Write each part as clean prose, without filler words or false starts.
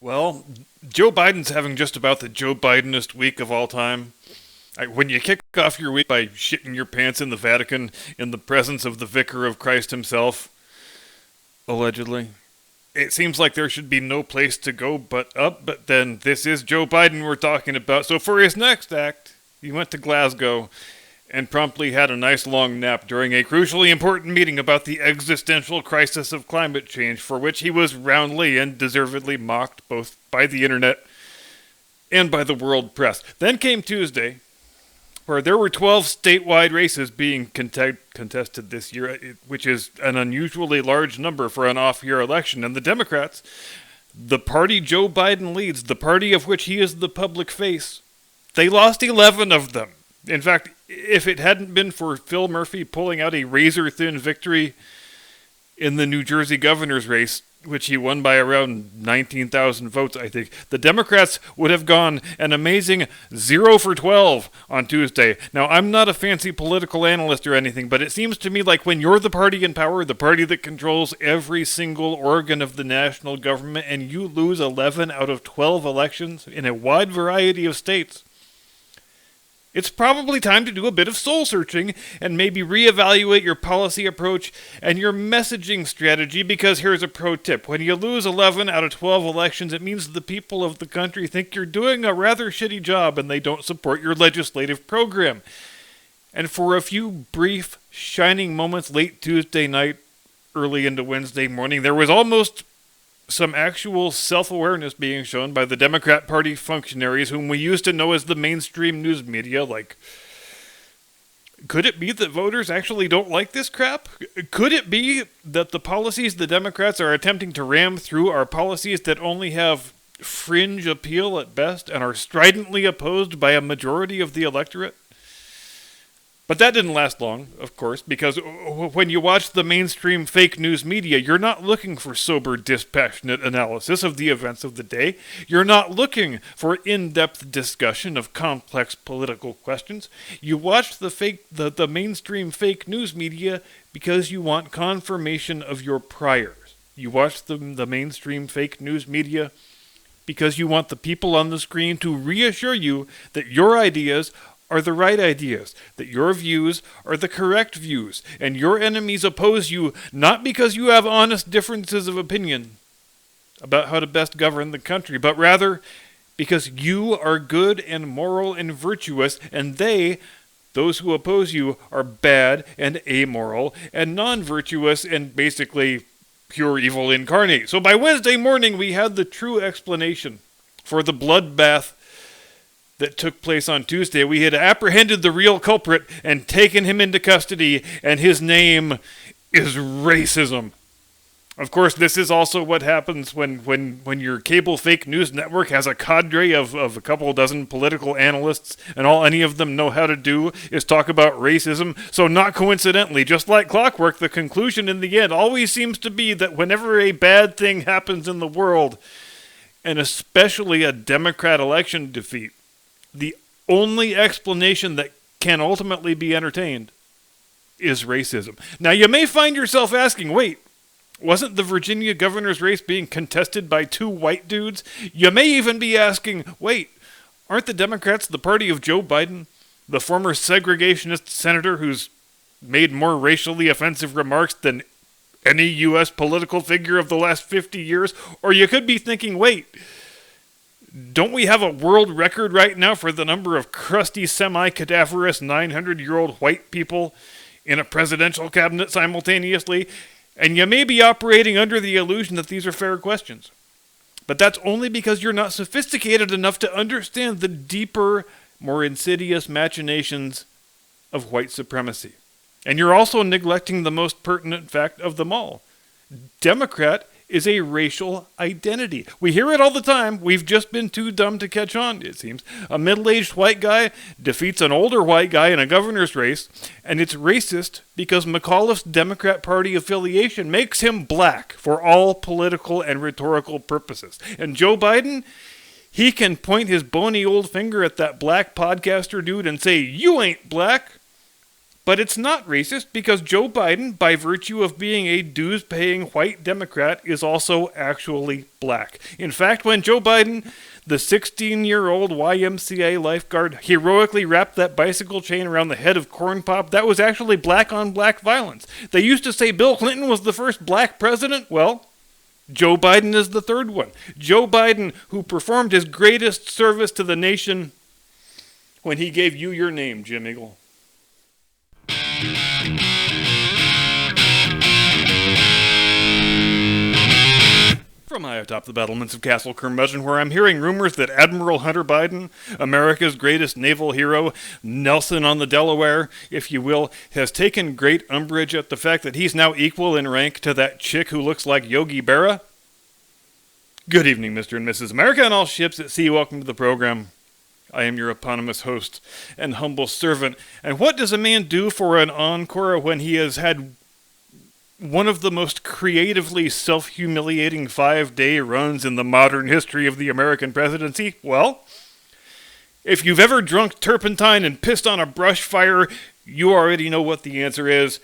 Well, Joe Biden's having just about the Joe Bidenest week of all time. When you kick off your week by shitting your pants in the Vatican in the presence of the Vicar of Christ himself, allegedly, it seems like there should be no place to go but up, but then this is Joe Biden we're talking about. So for his next act, he went to Glasgow and promptly had a nice long nap during a crucially important meeting about the existential crisis of climate change, for which he was roundly and deservedly mocked both by the internet and by the world press. Then came Tuesday, where there were 12 statewide races being contested this year, which is an unusually large number for an off-year election. And the Democrats, the party Joe Biden leads, the party of which he is the public face, they lost 11 of them. In fact, if it hadn't been for Phil Murphy pulling out a razor-thin victory in the New Jersey governor's race, which he won by around 19,000 votes, I think, the Democrats would have gone an amazing 0 for 12 on Tuesday. Now, I'm not a fancy political analyst or anything, but it seems to me like when you're the party in power, the party that controls every single organ of the national government, and you lose 11 out of 12 elections in a wide variety of states, it's probably time to do a bit of soul-searching and maybe reevaluate your policy approach and your messaging strategy, because here's a pro tip. When you lose 11 out of 12 elections, it means the people of the country think you're doing a rather shitty job and they don't support your legislative program. And for a few brief, shining moments late Tuesday night, early into Wednesday morning, there was almost some actual self-awareness being shown by the Democrat Party functionaries whom we used to know as the mainstream news media. Like, could it be that voters actually don't like this crap? Could it be that the policies the Democrats are attempting to ram through are policies that only have fringe appeal at best and are stridently opposed by a majority of the electorate? But that didn't last long, of course, because when you watch the mainstream fake news media, you're not looking for sober, dispassionate analysis of the events of the day. You're not looking for in-depth discussion of complex political questions. You watch the mainstream fake news media because you want confirmation of your priors. You watch the mainstream fake news media because you want the people on the screen to reassure you that your ideas are the right ideas, that your views are the correct views, and your enemies oppose you not because you have honest differences of opinion about how to best govern the country, but rather because you are good and moral and virtuous, and those who oppose you, are bad and amoral and non-virtuous and basically pure evil incarnate. So by Wednesday morning, we had the true explanation for the bloodbath that took place on Tuesday. We had apprehended the real culprit and taken him into custody, and his name is racism. Of course, this is also what happens when your cable fake news network has a cadre of a couple dozen political analysts, and all any of them know how to do is talk about racism. So not coincidentally, just like clockwork, the conclusion in the end always seems to be that whenever a bad thing happens in the world, and especially a Democrat election defeat, the only explanation that can ultimately be entertained is racism. Now, you may find yourself asking, wait, wasn't the Virginia governor's race being contested by two white dudes? You may even be asking, wait, aren't the Democrats the party of Joe Biden, the former segregationist senator who's made more racially offensive remarks than any U.S. political figure of the last 50 years? Or you could be thinking, wait, don't we have a world record right now for the number of crusty, semi-cadaverous 900-year-old white people in a presidential cabinet simultaneously? And you may be operating under the illusion that these are fair questions. But that's only because you're not sophisticated enough to understand the deeper, more insidious machinations of white supremacy. And you're also neglecting the most pertinent fact of them all. Democrat is a racial identity. We hear it all the time. We've just been too dumb to catch on, it seems. A middle-aged white guy defeats an older white guy in a governor's race, and it's racist because McAuliffe's Democrat Party affiliation makes him black for all political and rhetorical purposes. And Joe Biden, he can point his bony old finger at that black podcaster dude and say, "You ain't black." But it's not racist because Joe Biden, by virtue of being a dues-paying white Democrat, is also actually black. In fact, when Joe Biden, the 16-year-old YMCA lifeguard, heroically wrapped that bicycle chain around the head of Corn Pop, that was actually black-on-black violence. They used to say Bill Clinton was the first black president. Well, Joe Biden is the third one. Joe Biden, who performed his greatest service to the nation when he gave you your name, Jim Eagle. From high atop the battlements of Castle Curmudgeon, where I'm hearing rumors that Admiral Hunter Biden, America's greatest naval hero, Nelson on the Delaware, if you will, has taken great umbrage at the fact that he's now equal in rank to that chick who looks like Yogi Berra. Good evening, Mr. and Mrs. America and all ships at sea. Welcome to the program. I am your eponymous host and humble servant. And what does a man do for an encore when he has had one of the most creatively self-humiliating 5-day runs in the modern history of the American presidency? Well, if you've ever drunk turpentine and pissed on a brush fire, you already know what the answer is.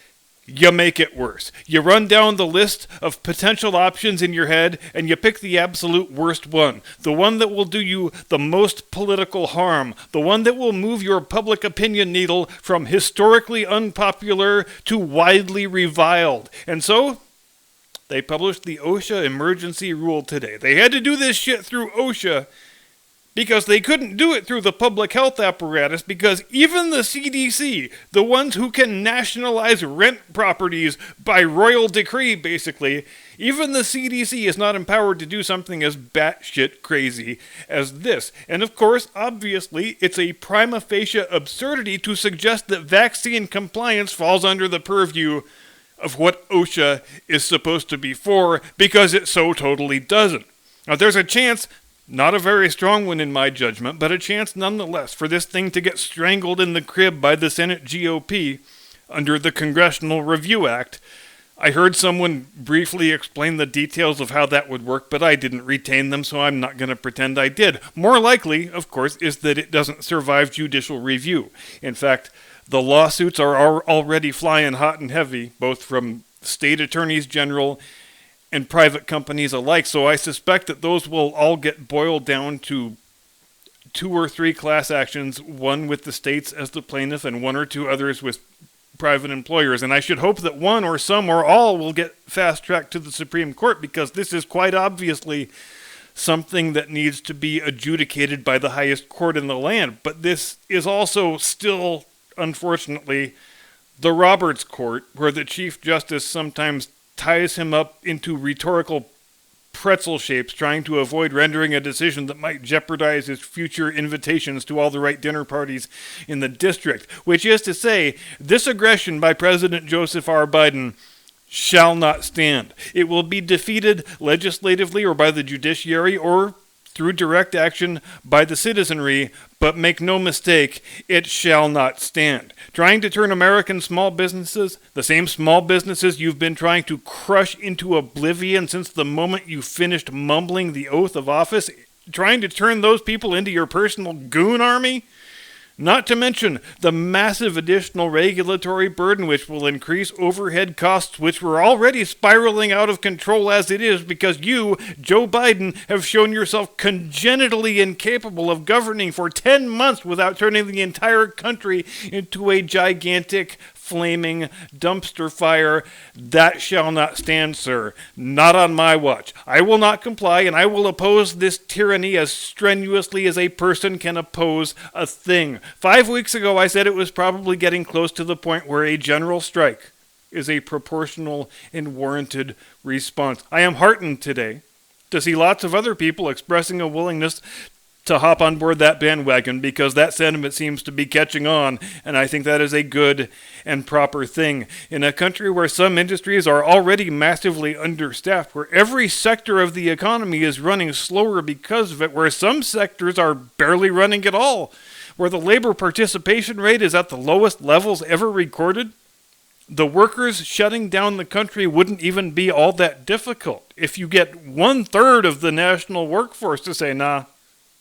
You make it worse. You run down the list of potential options in your head, and you pick the absolute worst one. The one that will do you the most political harm. The one that will move your public opinion needle from historically unpopular to widely reviled. And so, they published the OSHA emergency rule today. They had to do this shit through OSHA because they couldn't do it through the public health apparatus, because even the CDC, the ones who can nationalize rent properties by royal decree, basically, even the CDC is not empowered to do something as batshit crazy as this. And of course, obviously, it's a prima facie absurdity to suggest that vaccine compliance falls under the purview of what OSHA is supposed to be for, because it so totally doesn't. Now, there's a chance, not a very strong one in my judgment, but a chance nonetheless for this thing to get strangled in the crib by the Senate GOP under the Congressional Review Act. I heard someone briefly explain the details of how that would work, but I didn't retain them, so I'm not going to pretend I did. More likely, of course, is that it doesn't survive judicial review. In fact, the lawsuits are already flying hot and heavy, both from state attorneys general and private companies alike, so I suspect that those will all get boiled down to 2 or 3 class actions, one with the states as the plaintiff and 1 or 2 others with private employers. And I should hope that one or some or all will get fast-tracked to the Supreme Court, because this is quite obviously something that needs to be adjudicated by the highest court in the land. But this is also still, unfortunately, the Roberts Court, where the Chief Justice sometimes ties him up into rhetorical pretzel shapes, trying to avoid rendering a decision that might jeopardize his future invitations to all the right dinner parties in the district. Which is to say, this aggression by President Joseph R. Biden shall not stand. It will be defeated legislatively or by the judiciary or through direct action by the citizenry, but make no mistake, it shall not stand. Trying to turn American small businesses, the same small businesses you've been trying to crush into oblivion since the moment you finished mumbling the oath of office, trying to turn those people into your personal goon army? Not to mention the massive additional regulatory burden which will increase overhead costs, which were already spiraling out of control as it is, because you, Joe Biden, have shown yourself congenitally incapable of governing for 10 months without turning the entire country into a gigantic flaming dumpster fire. That shall not stand, sir. Not on my watch. I will not comply, and I will oppose this tyranny as strenuously as a person can oppose a thing. 5 weeks ago, I said it was probably getting close to the point where a general strike is a proportional and warranted response. I am heartened today to see lots of other people expressing a willingness to hop on board that bandwagon, because that sentiment seems to be catching on, and I think that is a good and proper thing. In a country where some industries are already massively understaffed, where every sector of the economy is running slower because of it, where some sectors are barely running at all, where the labor participation rate is at the lowest levels ever recorded, the workers shutting down the country wouldn't even be all that difficult if you get 1/3 of the national workforce to say, nah,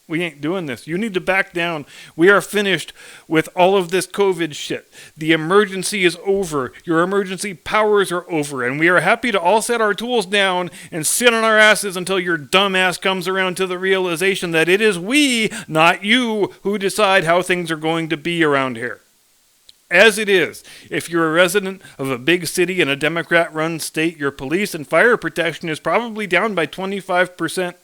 We ain't doing this. You need to back down. We are finished with all of this COVID shit. The emergency is over. Your emergency powers are over. And we are happy to all set our tools down and sit on our asses until your dumb ass comes around to the realization that it is we, not you, who decide how things are going to be around here. As it is, if you're a resident of a big city in a Democrat-run state, your police and fire protection is probably down by 25%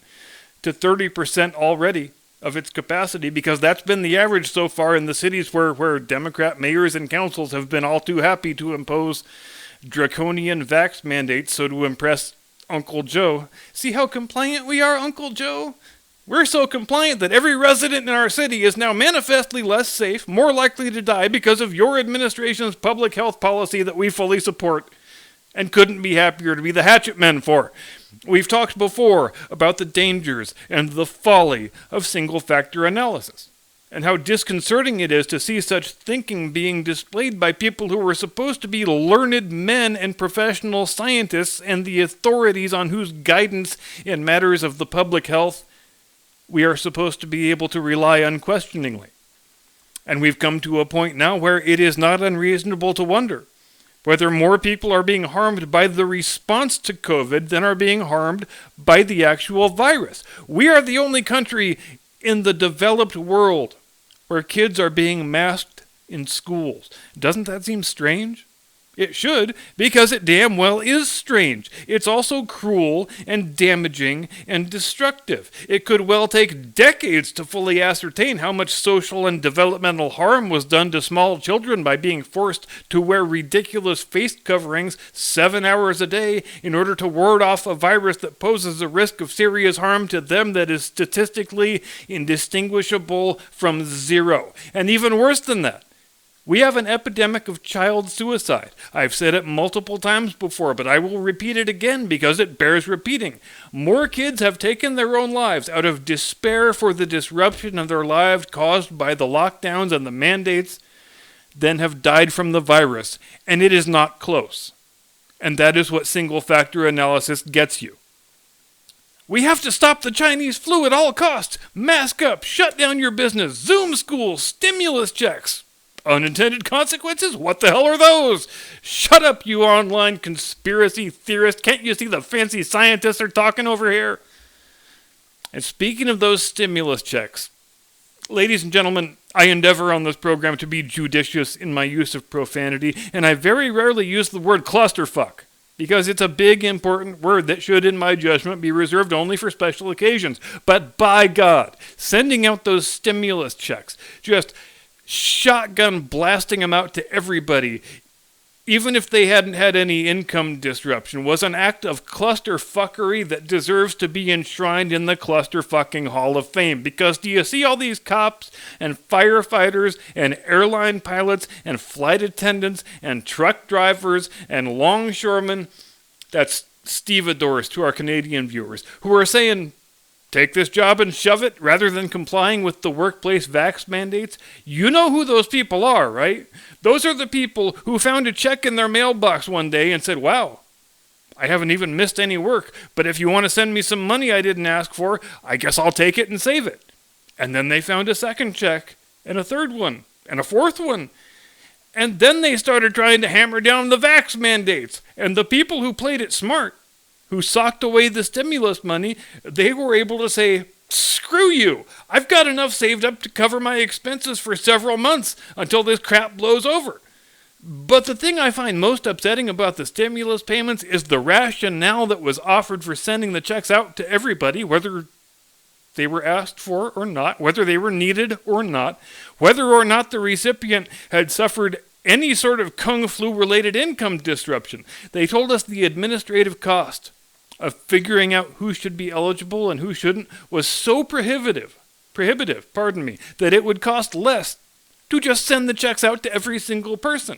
to 30% already of its capacity, because that's been the average so far in the cities where Democrat mayors and councils have been all too happy to impose draconian vax mandates so to impress Uncle Joe. See how compliant we are, Uncle Joe? We're so compliant that every resident in our city is now manifestly less safe, more likely to die because of your administration's public health policy that we fully support and couldn't be happier to be the hatchet men for. We've talked before about the dangers and the folly of single-factor analysis, and how disconcerting it is to see such thinking being displayed by people who were supposed to be learned men and professional scientists and the authorities on whose guidance in matters of the public health we are supposed to be able to rely unquestioningly. And we've come to a point now where it is not unreasonable to wonder whether more people are being harmed by the response to COVID than are being harmed by the actual virus. We are the only country in the developed world where kids are being masked in schools. Doesn't that seem strange? It should, because it damn well is strange. It's also cruel and damaging and destructive. It could well take decades to fully ascertain how much social and developmental harm was done to small children by being forced to wear ridiculous face coverings 7 hours a day in order to ward off a virus that poses a risk of serious harm to them that is statistically indistinguishable from zero. And even worse than that, we have an epidemic of child suicide. I've said it multiple times before, but I will repeat it again because it bears repeating. More kids have taken their own lives out of despair for the disruption of their lives caused by the lockdowns and the mandates than have died from the virus, and it is not close. And that is what single-factor analysis gets you. We have to stop the Chinese flu at all costs. Mask up, shut down your business, Zoom schools, stimulus checks. Unintended consequences? What the hell are those? Shut up, you online conspiracy theorist. Can't you see the fancy scientists are talking over here? And speaking of those stimulus checks, ladies and gentlemen, I endeavor on this program to be judicious in my use of profanity, and I very rarely use the word clusterfuck, because it's a big, important word that should, in my judgment, be reserved only for special occasions. But by God, sending out those stimulus checks, just shotgun blasting them out to everybody, even if they hadn't had any income disruption, was an act of clusterfuckery that deserves to be enshrined in the clusterfucking Hall of Fame. Because do you see all these cops and firefighters and airline pilots and flight attendants and truck drivers and longshoremen, that's stevedores to our Canadian viewers, who are saying, take this job and shove it, rather than complying with the workplace vax mandates? You know who those people are, right? Those are the people who found a check in their mailbox one day and said, wow, I haven't even missed any work, but if you want to send me some money I didn't ask for, I guess I'll take it and save it. And then they found a second check, and a third one, and a fourth one. And then they started trying to hammer down the vax mandates. And the people who played it smart, who socked away the stimulus money, they were able to say, screw you, I've got enough saved up to cover my expenses for several months until this crap blows over. But the thing I find most upsetting about the stimulus payments is the rationale that was offered for sending the checks out to everybody, whether they were asked for or not, whether they were needed or not, whether or not the recipient had suffered any sort of kung flu-related income disruption. They told us the administrative cost of figuring out who should be eligible and who shouldn't was so prohibitive, that it would cost less to just send the checks out to every single person.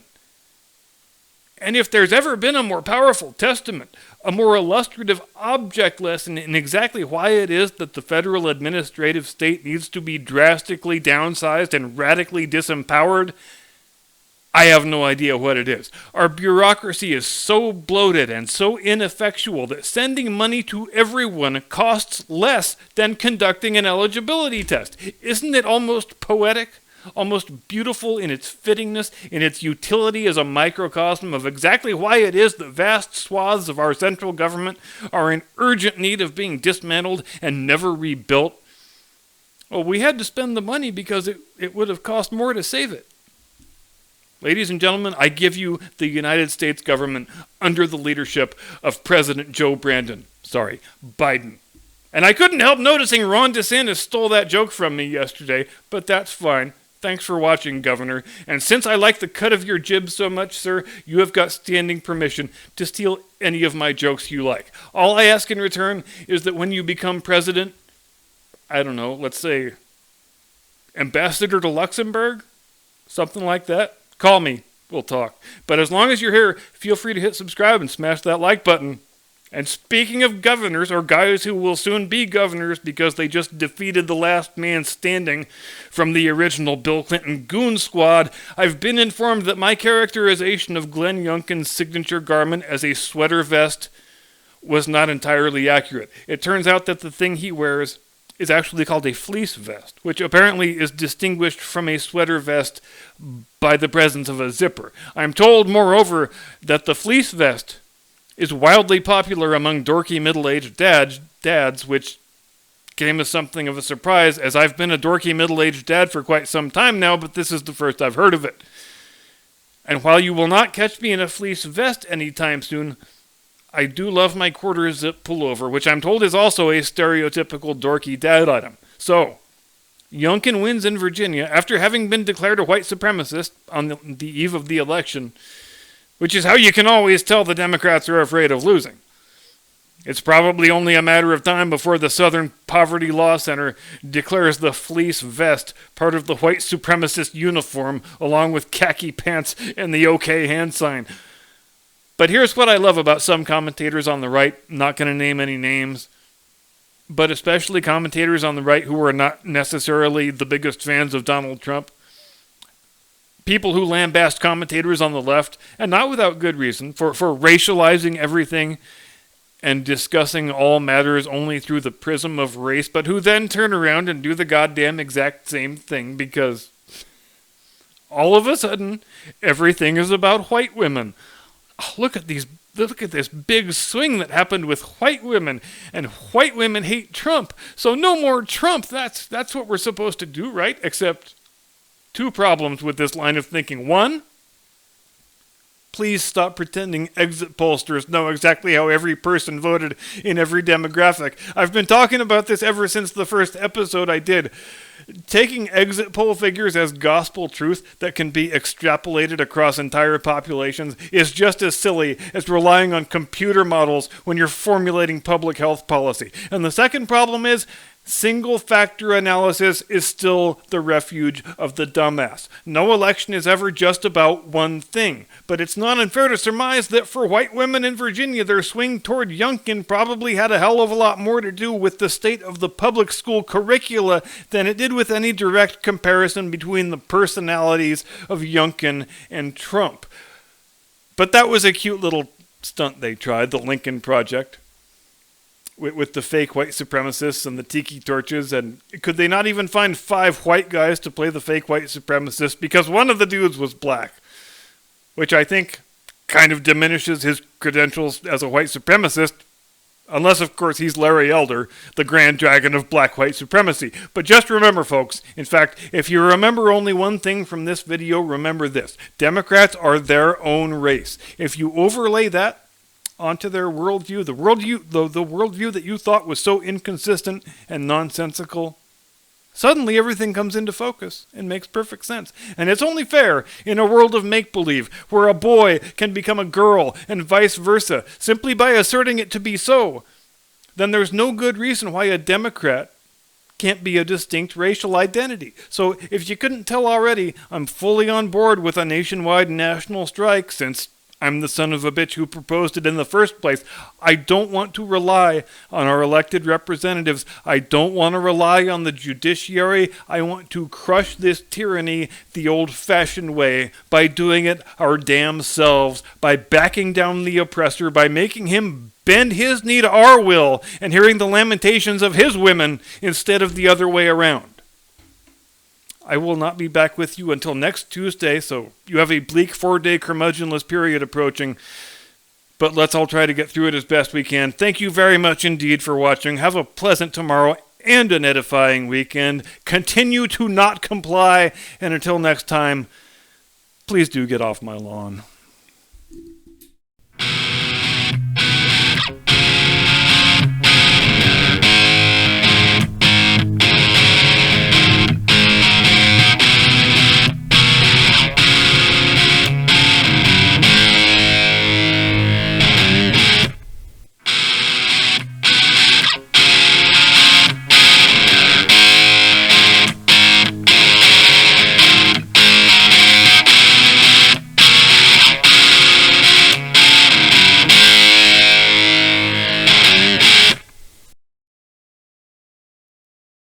And if there's ever been a more powerful testament, a more illustrative object lesson in exactly why it is that the federal administrative state needs to be drastically downsized and radically disempowered, I have no idea what it is. Our bureaucracy is so bloated and so ineffectual that sending money to everyone costs less than conducting an eligibility test. Isn't it almost poetic? Almost beautiful in its fittingness, in its utility as a microcosm of exactly why it is that vast swaths of our central government are in urgent need of being dismantled and never rebuilt? Well, we had to spend the money because it would have cost more to save it. Ladies and gentlemen, I give you the United States government under the leadership of President Biden. And I couldn't help noticing Ron DeSantis stole that joke from me yesterday, but that's fine. Thanks for watching, Governor. And since I like the cut of your jib so much, sir, you have got standing permission to steal any of my jokes you like. All I ask in return is that when you become president, I don't know, let's say ambassador to Luxembourg? Something like that. Call me. We'll talk. But as long as you're here, feel free to hit subscribe and smash that like button. And speaking of governors, or guys who will soon be governors because they just defeated the last man standing from the original Bill Clinton goon squad, I've been informed that my characterization of Glenn Youngkin's signature garment as a sweater vest was not entirely accurate. It turns out that the thing he wears is actually called a fleece vest, which apparently is distinguished from a sweater vest by the presence of a zipper. I'm told, moreover, that the fleece vest is wildly popular among dorky middle-aged dads, which came as something of a surprise, as I've been a dorky middle-aged dad for quite some time now, but this is the first I've heard of it. And while you will not catch me in a fleece vest anytime soon, I do love my quarter-zip pullover, which I'm told is also a stereotypical dorky dad item. So, Youngkin wins in Virginia after having been declared a white supremacist on the eve of the election, which is how you can always tell the Democrats are afraid of losing. It's probably only a matter of time before the Southern Poverty Law Center declares the fleece vest part of the white supremacist uniform, along with khaki pants and the OK hand sign. But here's what I love about some commentators on the right, not going to name any names, but especially commentators on the right who are not necessarily the biggest fans of Donald Trump. People who lambast commentators on the left, and not without good reason, for racializing everything and discussing all matters only through the prism of race, but who then turn around and do the goddamn exact same thing because all of a sudden everything is about white women. Oh, look at this big swing that happened with white women, and white women hate Trump, so no more Trump. That's what we're supposed to do, right? Except two problems with this line of thinking. One, please stop pretending exit pollsters know exactly how every person voted in every demographic. I've been talking about this ever since the first episode I did. Taking exit poll figures as gospel truth that can be extrapolated across entire populations is just as silly as relying on computer models when you're formulating public health policy. And the second problem is, single-factor analysis is still the refuge of the dumbass. No election is ever just about one thing, but it's not unfair to surmise that for white women in Virginia, their swing toward Youngkin probably had a hell of a lot more to do with the state of the public school curricula than it did with any direct comparison between the personalities of Youngkin and Trump. But that was a cute little stunt they tried, the Lincoln Project. With the fake white supremacists and the tiki torches, and could they not even find 5 white guys to play the fake white supremacists because one of the dudes was black, which I think kind of diminishes his credentials as a white supremacist, unless of course he's Larry Elder, the grand dragon of black white supremacy. But just remember, folks, in fact, if you remember only one thing from this video, remember this: Democrats are their own race. If you overlay that onto their worldview, the worldview that you thought was so inconsistent and nonsensical, suddenly everything comes into focus and makes perfect sense. And it's only fair in a world of make-believe, where a boy can become a girl and vice versa, simply by asserting it to be so. Then there's no good reason why a Democrat can't be a distinct racial identity. So if you couldn't tell already, I'm fully on board with a nationwide national strike, since I'm the son of a bitch who proposed it in the first place. I don't want to rely on our elected representatives. I don't want to rely on the judiciary. I want to crush this tyranny the old-fashioned way, by doing it our damn selves, by backing down the oppressor, by making him bend his knee to our will and hearing the lamentations of his women instead of the other way around. I will not be back with you until next Tuesday, so you have a bleak 4-day curmudgeonless period approaching, but let's all try to get through it as best we can. Thank you very much indeed for watching. Have a pleasant tomorrow and an edifying weekend. Continue to not comply, and until next time, please do get off my lawn.